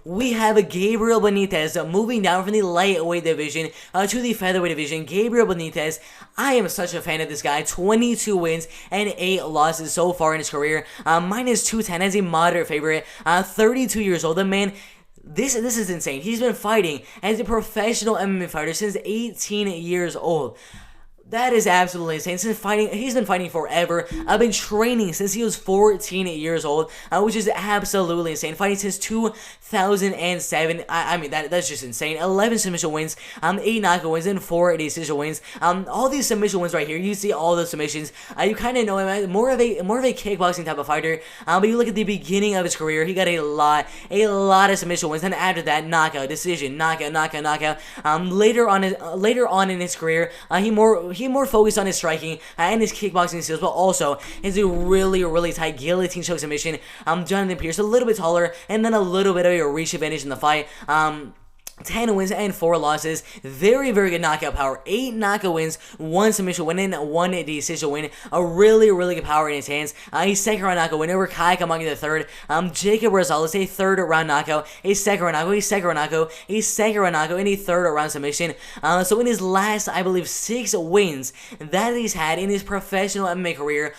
we have a Gabriel Benítez moving down from the lightweight division to the featherweight division. Gabriel Benítez, I am such a fan of this guy. 22 wins and 8 losses so far in his career. Minus 210 as a moderate favorite. 32 years old. The man... This is insane. He's been fighting as a professional MMA fighter since 18 years old. That is absolutely insane. He's been fighting forever. I've been training since he was 14 years old, which is absolutely insane. Fighting since 2007. I mean, that's just insane. 11 submission wins, 8 knockout wins, and 4 decision wins. All these submission wins right here. You see all the submissions. You kind of know him as more of a kickboxing type of fighter. But you look at the beginning of his career, he got a lot of submission wins. And after that, knockout, decision, knockout. Later on in his career, he more focused on his striking and his kickboxing skills, but also is a really tight guillotine choke submission. Jonathan Pearce, a little bit taller, and then a little bit of a reach advantage in the fight. 10 wins and 4 losses. Very good knockout power. 8 knockout wins, 1 submission win, and 1 decision win. A really good power in his hands. He's second round knockout win over Kai Kamagi the third. Jacob Rosales, a third round knockout, a second round knockout, a second round knockout, a second round knockout, and a third round submission. So in his last, I believe, 6 wins that he's had in his professional MMA career,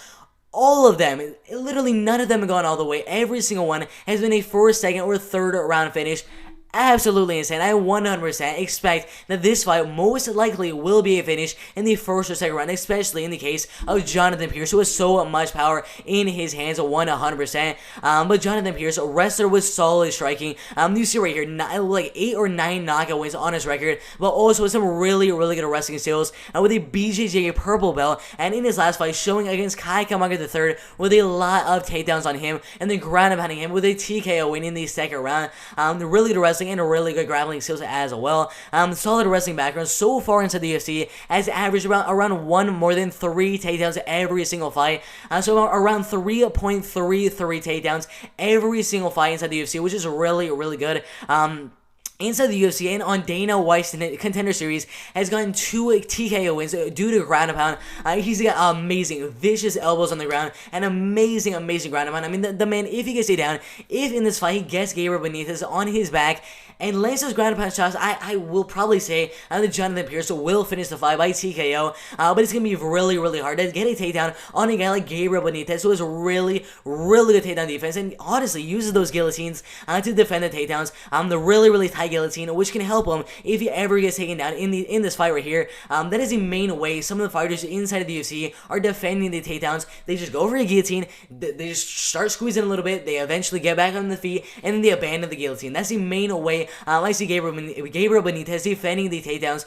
all of them, literally none of them have gone all the way. Every single one has been a first, second, or third round finish. Absolutely insane. I 100% expect that this fight most likely will be a finish in the first or second round, especially in the case of Jonathan Pearce, who has so much power in his hands, 100%. But Jonathan Pearce, a wrestler with solid striking. You see right here, like 8 or 9 knockout wins on his record, but also with some really good wrestling skills with a BJJ purple belt. And in his last fight, showing against Kai Kamagi III with a lot of takedowns on him and the ground and pounding him with a TKO win in the second round. Really good wrestling and really good grappling skills as well. Solid wrestling background so far inside the UFC, has averaged around 1 more than 3 takedowns every single fight. So around 3.33 takedowns every single fight inside the UFC, which is really good. Inside the UFC and on Dana White's Contender Series has gotten 2 TKO wins due to ground and pound. He's got amazing, vicious elbows on the ground and amazing ground and pound. I mean, the man, if he gets down, if in this fight he gets Gabriel Benítez on his back and lands those ground and pound shots, I will probably say that Jonathan Pearce will finish the fight by TKO. But it's going to be really hard to get a takedown on a guy like Gabriel Benítez, who has really good takedown defense and honestly uses those guillotines to defend the takedowns. The really tight guillotine, which can help him if he ever gets taken down in this fight right here. That is the main way some of the fighters inside of the UFC are defending the takedowns. They just go over a guillotine, they just start squeezing a little bit, they eventually get back on the feet, and then they abandon the guillotine. That's the main way I see Gabriel Benítez defending the takedowns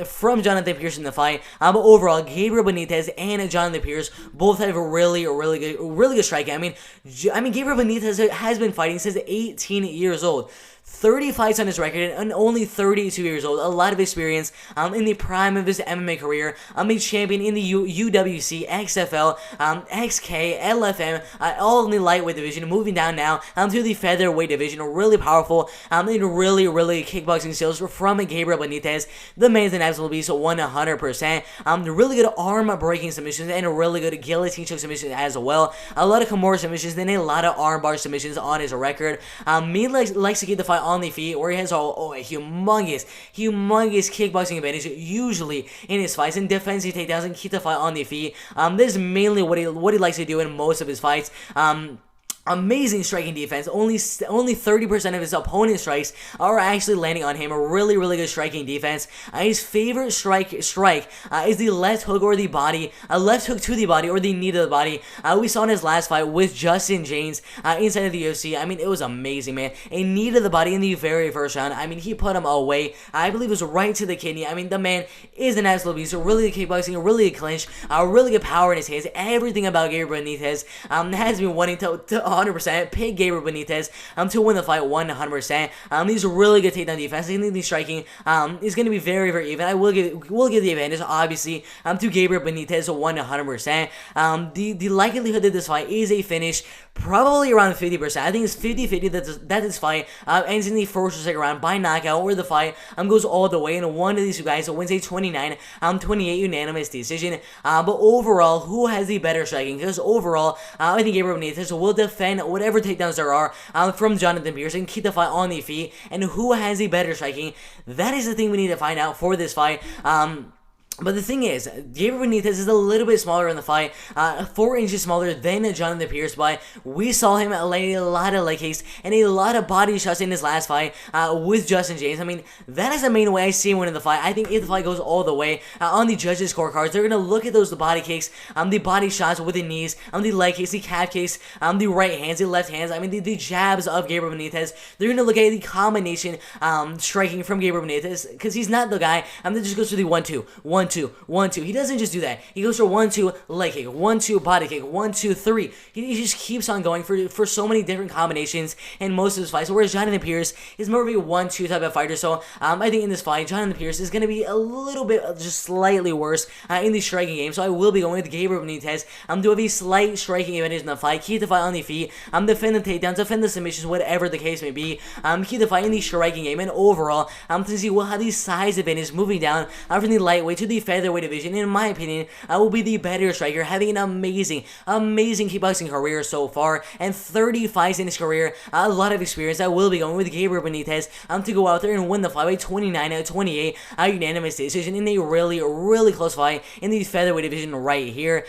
from Jonathan Pearce in the fight. But overall, Gabriel Benítez and Jonathan Pearce both have a really good striking. I mean, Gabriel Benítez has been fighting since 18 years old. 30 fights on his record and only 32 years old. A lot of experience in the prime of his MMA career. A champion in the UWC, XFL, XK, LFM, all in the lightweight division. Moving down now to the featherweight division. Really powerful and really kickboxing skills from Gabriel Benítez. The man's an absolute beast, 100%. Really good arm breaking submissions and really good guillotine choke submissions as well. A lot of Kimura submissions and a lot of arm bar submissions on his record. He likes to keep the fight on the feet, where he has a humongous kickboxing advantage usually in his fights, and defensive takedowns and keep the fight on the feet. This is mainly what he likes to do in most of his fights. Amazing striking defense. Only 30% of his opponent's strikes are actually landing on him. A really good striking defense. His favorite strike is the left hook or the body. A left hook to the body or the knee to the body. We saw in his last fight with Justin James inside of the UFC. I mean, it was amazing, man. A knee to the body in the very first round. I mean, he put him away. I believe it was right to the kidney. I mean, the man is an absolute beast. Really good kickboxing, a really good clinch, really good power in his hands. Everything about Gabriel Benítez has been wanting to 100% pick Gabriel Benítez to win the fight 100%. He's a really good takedown defense. I think the striking is going to be very even. I will give the advantage, obviously, to Gabriel Benítez 100%. The likelihood that this fight is a finish, probably around 50%. I think it's 50-50 that this fight ends in the first or second round by knockout, or the fight goes all the way, and one of these two guys wins a 29-28 unanimous decision. But overall, who has the better striking? Because overall, I think Gabriel Benítez will defend defend whatever takedowns there are from Jonathan Pearce and keep the fight on the feet, and who has the better striking. That is the thing we need to find out for this fight. But the thing is, Gabriel Benítez is a little bit smaller in the fight, 4 inches smaller than Jonathan Pearce, but we saw him lay a lot of leg kicks and a lot of body shots in his last fight with Justin James. I mean, that is the main way I see him winning the fight. I think if the fight goes all the way on the judges' scorecards, they're going to look at those body kicks, the body shots with the knees, the leg kicks, the calf kicks, the right hands, the left hands, I mean, the jabs of Gabriel Benítez. They're going to look at the combination striking from Gabriel Benítez, because he's not the guy that just goes for the 1-2, 1-2, 1-2. He doesn't just do that. He goes for 1-2 leg kick, 1-2 body kick, 1-2 3. He just keeps on going for so many different combinations in most of his fights. Whereas Jonathan Pearce is more of a 1-2 type of fighter. So I think in this fight, Jonathan Pearce is going to be a little bit just slightly worse in the striking game. So I will be going with Gabriel Benítez to have a slight striking advantage in the fight. Keep the fight on the feet. Defend the takedowns, defend the submissions, whatever the case may be. Keep the fight in the striking game. And overall, since he will have the size advantage moving down from the lightweight to the featherweight division, in my opinion, will be the better striker, having an amazing kickboxing career so far, and 30 fights in his career, a lot of experience. I will be going with Gabriel Benítez to go out there and win the fight by 29-28 unanimous decision in a really close fight in the featherweight division right here.